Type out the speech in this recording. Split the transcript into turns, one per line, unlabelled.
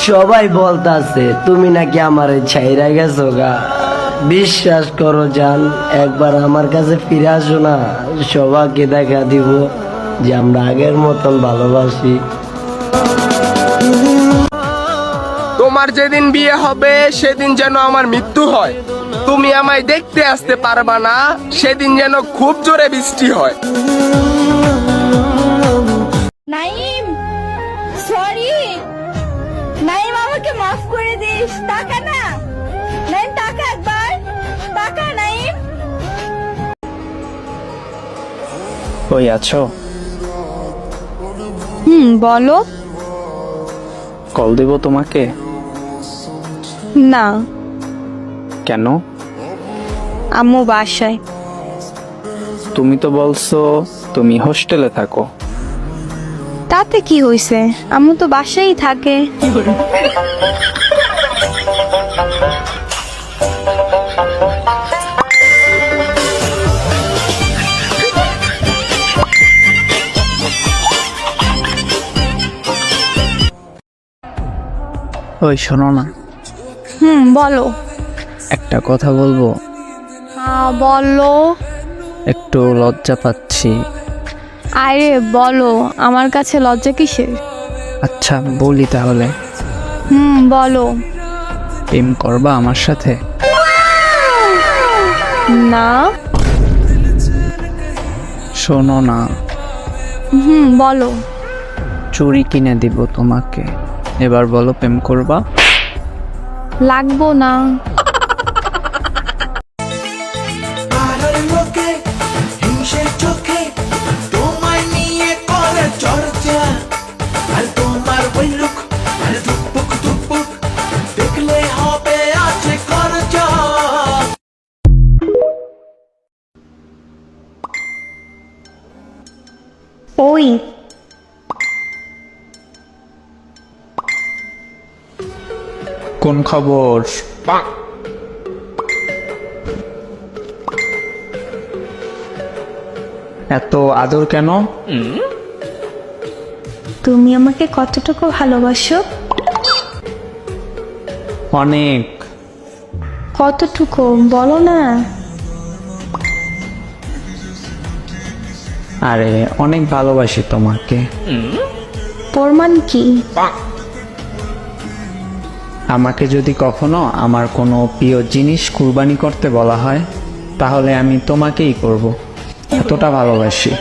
সবাই বলতাছে তুমি নাকি আমার ছাইরা গেছো গা। বিশ্বাস করো জান, একবার আমার কাছে ফিরে আসো না, সবাইকে দেখা দিব যে আমরা আগের মতন ভালোবাসি।
তোমার যেদিন বিয়ে হবে সেদিন যেন আমার মৃত্যু হয়। তুমি আমায় দেখতে আসতে পারবা না, সেদিন যেন খুব জোরে বৃষ্টি হয়।
নাইম, সরি নাইম, আমাকে মাফ করে দিস। টাকা না নাইম, টাকা একবার, টাকা নাইম।
কই আছো?
বলো।
কল দেব তোমাকে?
না,
কেন?
আম্মু বাসায়।
তুমি তো বলছো তুমি হোস্টেলে থাকো।
তাতে কি হইছে, আম্মু তো বাসায় থাকে।
ওই শোনো না,
বলো।
একটা কথা বলবো?
হ্যাঁ বলো।
একটু লজ্জা পাচ্ছি।
আরে বলো, আমার কাছে লজ্জা কিসের?
আচ্ছা বলি তাহলে।
বলো।
প্রেম করবা আমার সাথে?
না।
শোনো না,
বলো।
চুড়ি কিনে দিব তোমাকে, এবার বলো প্রেম করবা?
লাগবো না।
পাড়ার লোকে হিংসের চোখে তোমায় নিয়ে করে চর্চা, আর তোমার ওই লুক আর ধুকপুক ধুকপুক দেখলে হবে আছে খরচা।
ওই
কোন খবর? এত আদর কেন?
তুমি আমাকে কতটুকু ভালোবাসো?
অনেক।
কতটুকু বলো না।
আরে অনেক ভালোবাসি তোমাকে।
প্রমাণ কি?
আমাকে যদি কখনো আমার কোনো প্রিয় জিনিস কুরবানি করতে বলা হয়, তাহলে আমি তোমাকেই করব, এতটা ভালোবাসি।